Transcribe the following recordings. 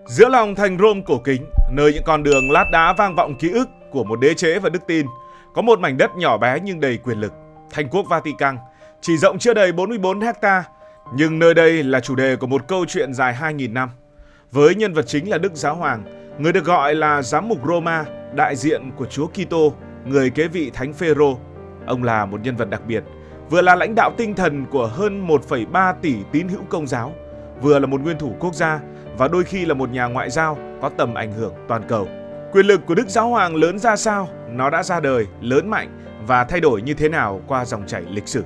Giữa lòng thành Rome cổ kính, nơi những con đường lát đá vang vọng ký ức của một đế chế và đức tin, có một mảnh đất nhỏ bé nhưng đầy quyền lực, Thành quốc Vatican, chỉ rộng chưa đầy 44 hecta, nhưng nơi đây là chủ đề của một câu chuyện dài 2.000 năm. Với nhân vật chính là Đức Giáo Hoàng, người được gọi là Giám mục Roma, đại diện của Chúa Kitô, người kế vị Thánh Phêrô. Ông là một nhân vật đặc biệt, vừa là lãnh đạo tinh thần của hơn 1,3 tỷ tín hữu Công giáo, vừa là một nguyên thủ quốc gia và đôi khi là một nhà ngoại giao có tầm ảnh hưởng toàn cầu. Quyền lực của Đức Giáo Hoàng lớn ra sao, nó đã ra đời, lớn mạnh và thay đổi như thế nào qua dòng chảy lịch sử.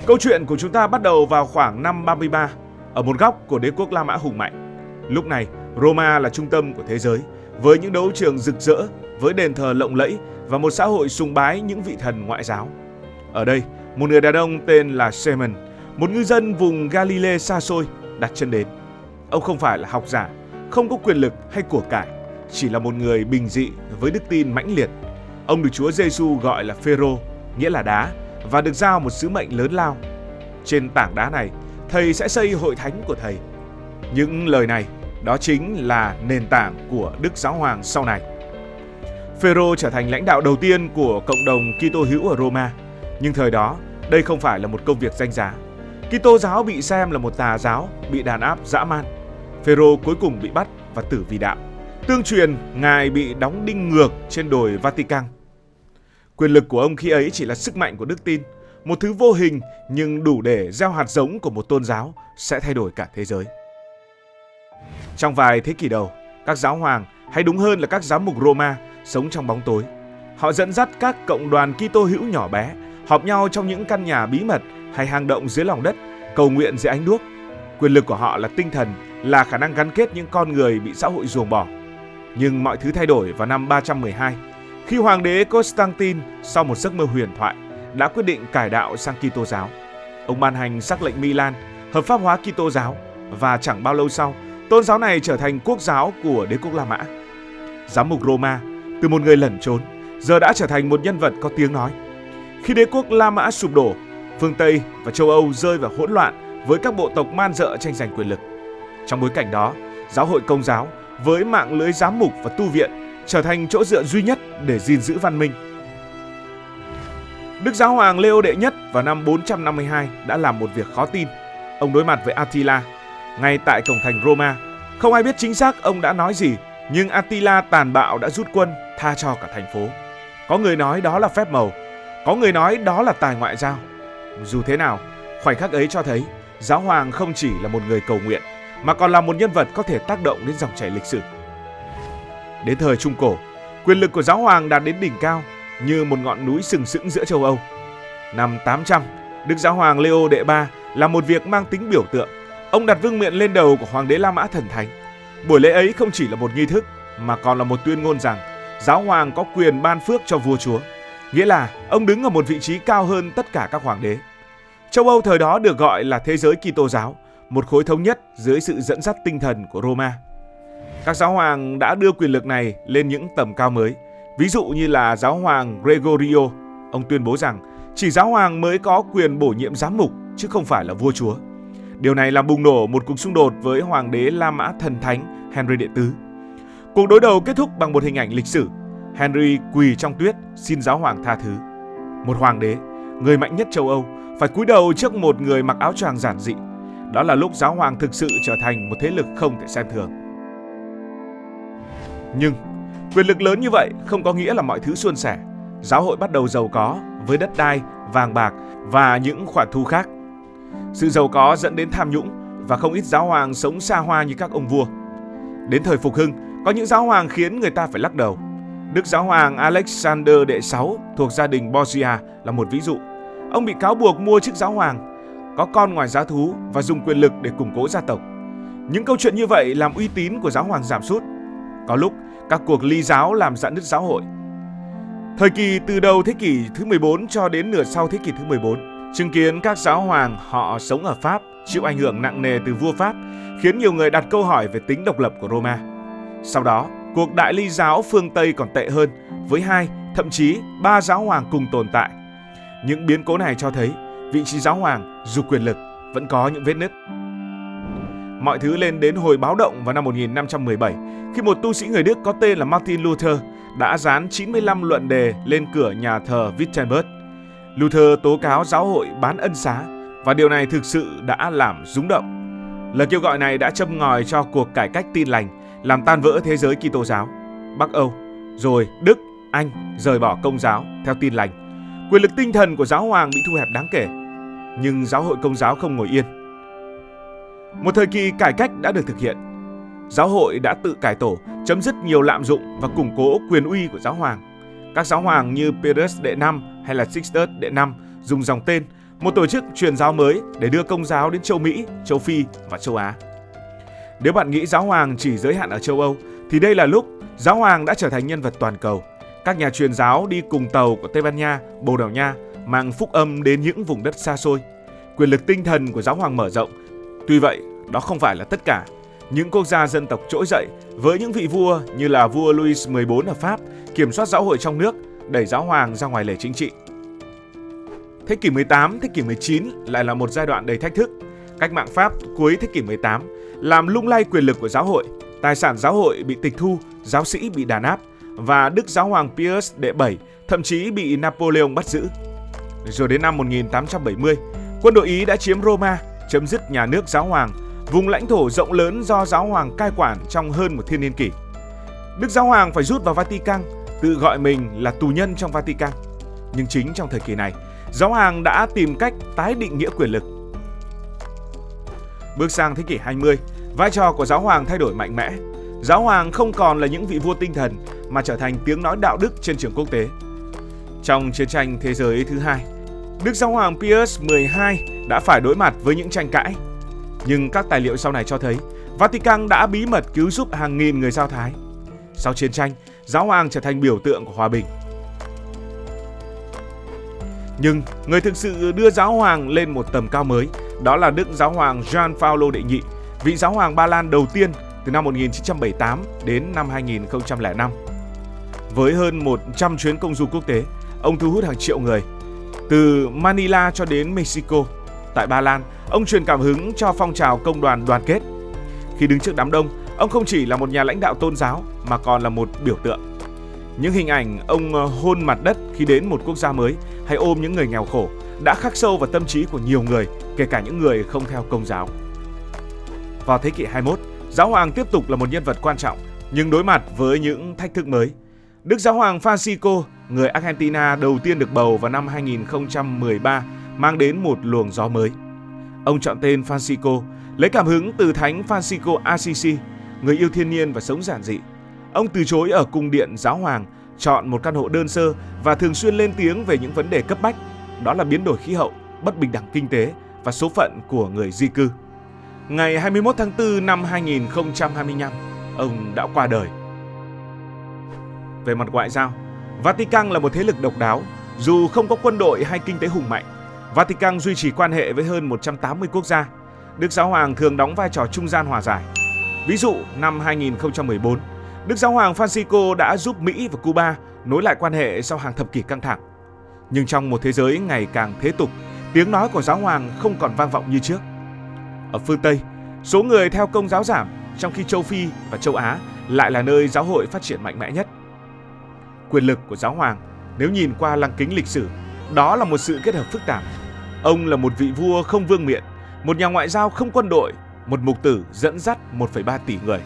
Câu chuyện của chúng ta bắt đầu vào khoảng năm 33, ở một góc của đế quốc La Mã hùng mạnh. Lúc này, Roma là trung tâm của thế giới, với những đấu trường rực rỡ, với đền thờ lộng lẫy và một xã hội sùng bái những vị thần ngoại giáo. Ở đây, một người đàn ông tên là Simon, một ngư dân vùng Galilee xa xôi, đặt chân đến. Ông không phải là học giả, không có quyền lực hay của cải, chỉ là một người bình dị với đức tin mãnh liệt. Ông được Chúa Giêsu gọi là Phêrô, nghĩa là đá, và được giao một sứ mệnh lớn lao. Trên tảng đá này, thầy sẽ xây hội thánh của thầy. Những lời này, đó chính là nền tảng của Đức Giáo Hoàng sau này. Phêrô trở thành lãnh đạo đầu tiên của cộng đồng Kitô hữu ở Roma, nhưng thời đó, đây không phải là một công việc danh giá. Kitô giáo bị xem là một tà giáo, bị đàn áp dã man. Phêrô cuối cùng bị bắt và tử vì đạo. Tương truyền, ngài bị đóng đinh ngược trên đồi Vatican. Quyền lực của ông khi ấy chỉ là sức mạnh của đức tin, một thứ vô hình nhưng đủ để gieo hạt giống của một tôn giáo sẽ thay đổi cả thế giới. Trong vài thế kỷ đầu, các giáo hoàng, hay đúng hơn là các giám mục Roma, sống trong bóng tối. Họ dẫn dắt các cộng đoàn Kitô hữu nhỏ bé, họp nhau trong những căn nhà bí mật hay hang động dưới lòng đất, cầu nguyện dưới ánh đuốc. Quyền lực của họ là tinh thần, là khả năng gắn kết những con người bị xã hội ruồng bỏ. Nhưng mọi thứ thay đổi vào năm 312, khi hoàng đế Constantine sau một giấc mơ huyền thoại đã quyết định cải đạo sang Kitô giáo. Ông ban hành sắc lệnh Milan, hợp pháp hóa Kitô giáo, và chẳng bao lâu sau, tôn giáo này trở thành quốc giáo của đế quốc La Mã. Giám mục Roma, từ một người lẩn trốn, giờ đã trở thành một nhân vật có tiếng nói. Khi đế quốc La Mã sụp đổ, phương Tây và châu Âu rơi vào hỗn loạn với các bộ tộc man dợ tranh giành quyền lực. Trong bối cảnh đó, giáo hội Công giáo với mạng lưới giám mục và tu viện trở thành chỗ dựa duy nhất để gìn giữ văn minh. Đức Giáo hoàng Leo đệ nhất vào năm 452 đã làm một việc khó tin. Ông đối mặt với Attila ngay tại cổng thành Roma. Không ai biết chính xác ông đã nói gì, nhưng Attila tàn bạo đã rút quân tha cho cả thành phố. Có người nói đó là phép màu, có người nói đó là tài ngoại giao. Dù thế nào, khoảnh khắc ấy cho thấy Giáo hoàng không chỉ là một người cầu nguyện, mà còn là một nhân vật có thể tác động đến dòng chảy lịch sử. Đến thời Trung Cổ, quyền lực của Giáo hoàng đạt đến đỉnh cao như một ngọn núi sừng sững giữa châu Âu. Năm 800, Đức Giáo hoàng Leo đệ ba làm một việc mang tính biểu tượng. Ông đặt vương miện lên đầu của hoàng đế La Mã thần thánh. Buổi lễ ấy không chỉ là một nghi thức, mà còn là một tuyên ngôn rằng Giáo hoàng có quyền ban phước cho vua chúa, nghĩa là ông đứng ở một vị trí cao hơn tất cả các hoàng đế. Châu Âu thời đó được gọi là thế giới Kitô giáo, một khối thống nhất dưới sự dẫn dắt tinh thần của Roma. Các giáo hoàng đã đưa quyền lực này lên những tầm cao mới. Ví dụ như là Giáo hoàng Gregorio, ông tuyên bố rằng chỉ giáo hoàng mới có quyền bổ nhiệm giám mục chứ không phải là vua chúa. Điều này làm bùng nổ một cuộc xung đột với hoàng đế La Mã thần thánh Henry đệ tứ. Cuộc đối đầu kết thúc bằng một hình ảnh lịch sử. Henry quỳ trong tuyết xin giáo hoàng tha thứ. Một hoàng đế, người mạnh nhất châu Âu, phải cúi đầu trước một người mặc áo choàng giản dị. Đó là lúc giáo hoàng thực sự trở thành một thế lực không thể xem thường. Nhưng quyền lực lớn như vậy không có nghĩa là mọi thứ suôn sẻ. Giáo hội bắt đầu giàu có với đất đai, vàng bạc và những khoản thu khác. Sự giàu có dẫn đến tham nhũng và không ít giáo hoàng sống xa hoa như các ông vua. Đến thời Phục Hưng, có những giáo hoàng khiến người ta phải lắc đầu. Đức Giáo hoàng Alexander đệ 6 thuộc gia đình Borgia là một ví dụ. Ông bị cáo buộc mua chức giáo hoàng, có con ngoài giá thú và dùng quyền lực để củng cố gia tộc. Những câu chuyện như vậy làm uy tín của giáo hoàng giảm sút. Có lúc, các cuộc ly giáo làm rạn nứt giáo hội. Thời kỳ từ đầu thế kỷ thứ 14 cho đến nửa sau thế kỷ thứ 14, chứng kiến các giáo hoàng họ sống ở Pháp chịu ảnh hưởng nặng nề từ vua Pháp, khiến nhiều người đặt câu hỏi về tính độc lập của Roma. Sau đó, cuộc đại ly giáo phương Tây còn tệ hơn, với 2, thậm chí 3 giáo hoàng cùng tồn tại. Những biến cố này cho thấy vị trí giáo hoàng, dù quyền lực, vẫn có những vết nứt. Mọi thứ lên đến hồi báo động vào năm 1517 khi một tu sĩ người Đức có tên là Martin Luther đã dán 95 luận đề lên cửa nhà thờ Wittenberg. Luther tố cáo giáo hội bán ân xá và điều này thực sự đã làm rúng động. Lời kêu gọi này đã châm ngòi cho cuộc cải cách Tin lành, làm tan vỡ thế giới Kitô giáo. Bắc Âu, rồi Đức, Anh rời bỏ Công giáo theo Tin lành. Quyền lực tinh thần của giáo hoàng bị thu hẹp đáng kể, nhưng giáo hội Công giáo không ngồi yên. Một thời kỳ cải cách đã được thực hiện. Giáo hội đã tự cải tổ, chấm dứt nhiều lạm dụng và củng cố quyền uy của giáo hoàng. Các giáo hoàng như Pius đệ năm hay là Sixtus đệ năm dùng dòng tên, một tổ chức truyền giáo mới để đưa Công giáo đến châu Mỹ, châu Phi và châu Á. Nếu bạn nghĩ giáo hoàng chỉ giới hạn ở châu Âu, thì đây là lúc giáo hoàng đã trở thành nhân vật toàn cầu. Các nhà truyền giáo đi cùng tàu của Tây Ban Nha, Bồ Đào Nha mang phúc âm đến những vùng đất xa xôi. Quyền lực tinh thần của giáo hoàng mở rộng. Tuy vậy, đó không phải là tất cả. Những quốc gia dân tộc trỗi dậy với những vị vua như là vua Louis XIV ở Pháp kiểm soát giáo hội trong nước, đẩy giáo hoàng ra ngoài lề chính trị. Thế kỷ 18, thế kỷ 19 lại là một giai đoạn đầy thách thức. Cách mạng Pháp cuối thế kỷ 18 làm lung lay quyền lực của giáo hội, tài sản giáo hội bị tịch thu, giáo sĩ bị đàn áp và Đức Giáo hoàng Pius đệ 7 thậm chí bị Napoleon bắt giữ. Rồi đến năm 1870, quân đội Ý đã chiếm Roma, chấm dứt nhà nước giáo hoàng, vùng lãnh thổ rộng lớn do giáo hoàng cai quản trong hơn một thiên niên kỷ. Đức Giáo hoàng phải rút vào Vatican, tự gọi mình là tù nhân trong Vatican. Nhưng chính trong thời kỳ này, giáo hoàng đã tìm cách tái định nghĩa quyền lực. Bước sang thế kỷ 20, vai trò của giáo hoàng thay đổi mạnh mẽ. Giáo hoàng không còn là những vị vua tinh thần mà trở thành tiếng nói đạo đức trên trường quốc tế. Trong chiến tranh thế giới thứ hai, Đức Giáo hoàng Pius XII đã phải đối mặt với những tranh cãi. Nhưng các tài liệu sau này cho thấy Vatican đã bí mật cứu giúp hàng nghìn người Do Thái. Sau chiến tranh, giáo hoàng trở thành biểu tượng của hòa bình. Nhưng người thực sự đưa giáo hoàng lên một tầm cao mới, đó là Đức Giáo hoàng Gioan Phaolô đệ nhị, vị giáo hoàng Ba Lan đầu tiên từ năm 1978 đến năm 2005. Với hơn 100 chuyến công du quốc tế, ông thu hút hàng triệu người. Từ Manila cho đến Mexico, tại Ba Lan, ông truyền cảm hứng cho phong trào công đoàn đoàn kết. Khi đứng trước đám đông, ông không chỉ là một nhà lãnh đạo tôn giáo mà còn là một biểu tượng. Những hình ảnh ông hôn mặt đất khi đến một quốc gia mới hay ôm những người nghèo khổ đã khắc sâu vào tâm trí của nhiều người, kể cả những người không theo Công giáo. Vào thế kỷ 21, giáo hoàng tiếp tục là một nhân vật quan trọng, nhưng đối mặt với những thách thức mới. Đức Giáo hoàng Francisco, người Argentina đầu tiên được bầu vào năm 2013, mang đến một luồng gió mới. Ông chọn tên Francisco, lấy cảm hứng từ Thánh Francisco Assisi, người yêu thiên nhiên và sống giản dị. Ông từ chối ở cung điện giáo hoàng, chọn một căn hộ đơn sơ và thường xuyên lên tiếng về những vấn đề cấp bách, đó là biến đổi khí hậu, bất bình đẳng kinh tế và số phận của người di cư. Ngày 21 tháng 4 năm 2025, ông đã qua đời. Về mặt ngoại giao, Vatican là một thế lực độc đáo. Dù không có quân đội hay kinh tế hùng mạnh, Vatican duy trì quan hệ với hơn 180 quốc gia. Đức Giáo hoàng thường đóng vai trò trung gian hòa giải. Ví dụ, năm 2014, Đức Giáo hoàng Francisco đã giúp Mỹ và Cuba nối lại quan hệ sau hàng thập kỷ căng thẳng. Nhưng trong một thế giới ngày càng thế tục, tiếng nói của giáo hoàng không còn vang vọng như trước. Ở phương Tây, số người theo Công giáo giảm, trong khi châu Phi và châu Á lại là nơi giáo hội phát triển mạnh mẽ nhất. Quyền lực của giáo hoàng, nếu nhìn qua lăng kính lịch sử, đó là một sự kết hợp phức tạp. Ông là một vị vua không vương miện, một nhà ngoại giao không quân đội, một mục tử dẫn dắt 1,3 tỷ người.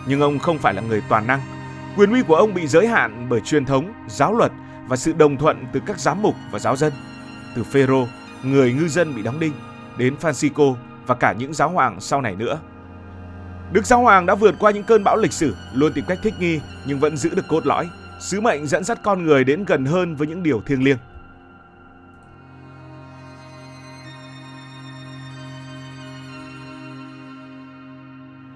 Nhưng ông không phải là người toàn năng. Quyền uy của ông bị giới hạn bởi truyền thống, giáo luật và sự đồng thuận từ các giám mục và giáo dân. Từ Phêrô, người ngư dân bị đóng đinh, đến Francisco và cả những giáo hoàng sau này nữa. Đức Giáo hoàng đã vượt qua những cơn bão lịch sử, luôn tìm cách thích nghi nhưng vẫn giữ được cốt lõi, sứ mệnh dẫn dắt con người đến gần hơn với những điều thiêng liêng.